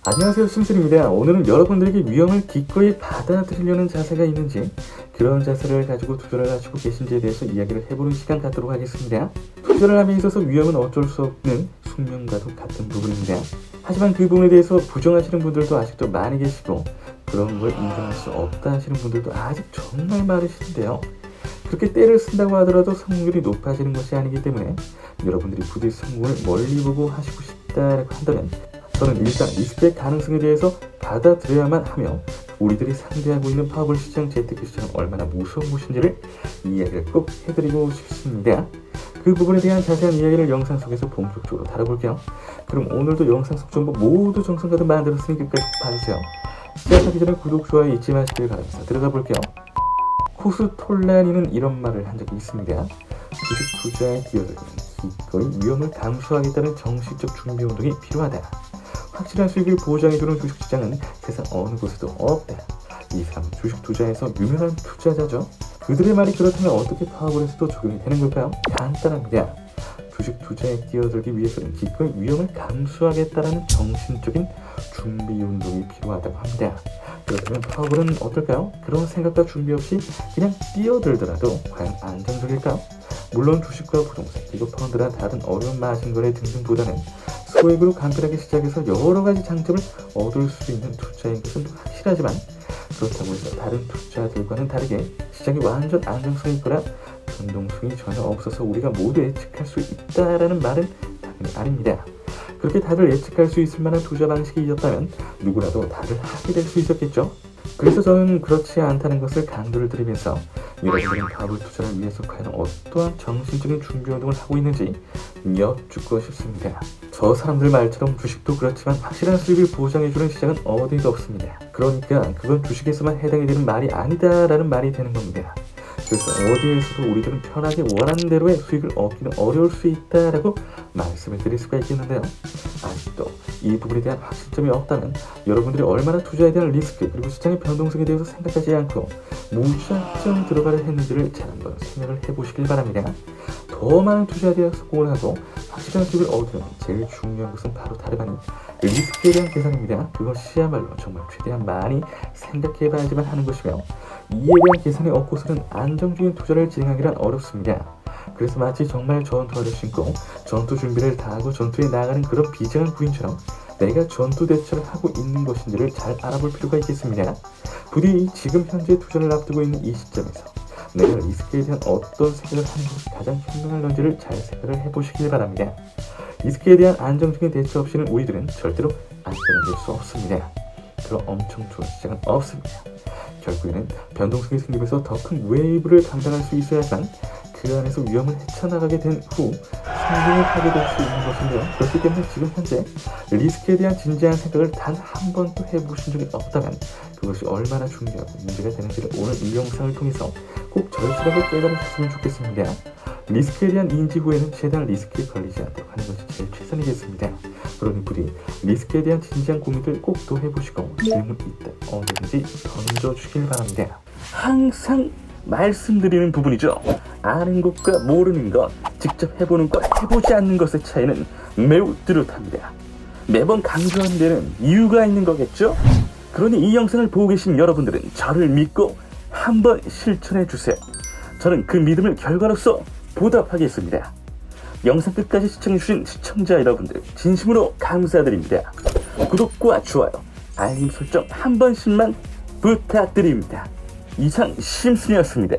안녕하세요, 심술입니다. 오늘은 여러분들에게 위험을 기꺼이 받아들이려는 자세가 있는지, 그런 자세를 가지고 투자를 하시고 계신지에 대해서 이야기를 해보는 시간 갖도록 하겠습니다. 투자를 함에 있어서 위험은 어쩔 수 없는 숙명과도 같은 부분입니다. 하지만 그 부분에 대해서 부정하시는 분들도 아직도 많이 계시고, 그런 걸 인정할 수 없다 하시는 분들도 아직 정말 많으신데요. 그렇게 때를 쓴다고 하더라도 성공률이 높아지는 것이 아니기 때문에 여러분들이 부디 성공을 멀리 보고 하시고 싶다라고 한다면, 저는 일단 리스크의 가능성에 대해서 받아들여야만 하며, 우리들이 상대하고 있는 파워블 시장, 재테크 시장은 얼마나 무서운 곳인지를 이야기를 꼭 해드리고 싶습니다. 그 부분에 대한 자세한 이야기를 영상 속에서 본격적으로 다뤄볼게요. 그럼 오늘도 영상 속 정보 모두 정성가득 만들었으니 끝까지 봐주세요. 시작하기 전에 구독, 좋아요 잊지 마시길 바랍니다. 들어가 볼게요. 코스톨라니는 이런 말을 한 적이 있습니다. 주식 투자에 뛰어들면 기꺼이 위험을 감수하겠다는 정식적 준비 운동이 필요하다. 확실한 수익을 보장해주는 주식시장은 세상 어느 곳에도 없다. 이 사람은 주식 투자에서 유명한 투자자죠. 그들의 말이 그렇다면 어떻게 파워블에서도 적용이 되는 걸까요? 간단합니다. 주식 투자에 뛰어들기 위해서는 기꺼이 위험을 감수하겠다는 정신적인 준비 운동이 필요하다고 합니다. 그렇다면 파워블은 어떨까요? 그런 생각과 준비 없이 그냥 뛰어들더라도 과연 안정적일까요? 물론 주식과 부동산, 그리고 펀드나 다른 어려운 마진거래 등등보다는 소액으로 간편하게 시작해서 여러 가지 장점을 얻을 수 있는 투자인 것은 확실하지만, 그렇다고 해서 다른 투자들과는 다르게 시장이 완전 안정성이 있거나 변동성이 전혀 없어서 우리가 모두 예측할 수 있다라는 말은 당연히 아닙니다. 그렇게 다들 예측할 수 있을 만한 투자 방식이 있었다면 누구라도 다들 하게 될 수 있었겠죠. 그래서 저는 그렇지 않다는 것을 강조를 드리면서, 여러분들은 파워블 투자를 위해서 과연 어떠한 정신적인 준비 운동을 하고 있는지 여쭙고 싶습니다. 저 사람들 말처럼 주식도 그렇지만 확실한 수익을 보장해주는 시장은 어디도 없습니다. 그러니까 그건 주식에서만 해당이 되는 말이 아니다라는 말이 되는 겁니다. 그래서 어디에서도 우리들은 편하게 원하는 대로의 수익을 얻기는 어려울 수 있다라고 말씀을 드릴 수가 있겠는데요. 아직도 이 부분에 대한 확신점이 없다면 여러분들이 얼마나 투자에 대한 리스크, 그리고 시장의 변동성에 대해서 생각하지 않고 무작정 들어가려 했는지를 잘 한번 생각을 해보시길 바랍니다. 더 많은 투자에 대한 성공을 하고 확실한 수익을 얻으면 제일 중요한 것은 바로 다름 아닌 리스크에 대한 계산입니다. 그것이야말로 정말 최대한 많이 생각해봐야지만 하는 것이며, 이에 대한 계산이 없고서는 안정적인 투자를 진행하기란 어렵습니다. 그래서 마치 정말 전투화를 신고 전투 준비를 다하고 전투에 나가는 그런 비장한 부인처럼 내가 전투 대처를 하고 있는 것인지를 잘 알아볼 필요가 있겠습니다. 부디 지금 현재 투자를 앞두고 있는 이 시점에서 내가 리스크에 대한 어떤 생각을 하는 것이 가장 현명할런지를 잘 생각을 해보시길 바랍니다. 리스크에 대한 안정적인 대처 없이는 우리들은 절대로 안전해질 수 없습니다. 그런 엄청 좋은 시장은 없습니다. 결국에는 변동성이 생기면서 더 큰 웨이브를 감당할 수 있어야지만 그 안에서 위험을 헤쳐나가게 된 후 성공을 하게 될 수 있는 것인데요. 그렇기 때문에 지금 현재 리스크에 대한 진지한 생각을 단 한 번도 해보신 적이 없다면 그것이 얼마나 중요하고 문제가 되는지를 오늘 이 영상을 통해서 꼭 절실하게 깨달으셨으면 좋겠습니다. 리스크에 대한 인지 후에는 최대한 리스크에 걸리지 않도록 하는 것이 제일 최선이겠습니다. 그러니 부디 리스크에 대한 진지한 고민들 꼭 또 해보시고 질문 있다 언제든지 던져주길 바랍니다. 항상 말씀드리는 부분이죠. 아는 것과 모르는 것, 직접 해보는 것, 해보지 않는 것의 차이는 매우 뚜렷합니다. 매번 강조하는 데는 이유가 있는 거겠죠? 그러니 이 영상을 보고 계신 여러분들은 저를 믿고 한번 실천해주세요. 저는 그 믿음을 결과로서 보답하겠습니다. 영상 끝까지 시청해주신 시청자 여러분들 진심으로 감사드립니다. 구독과 좋아요, 알림 설정 한 번씩만 부탁드립니다. 이상 심순이었습니다.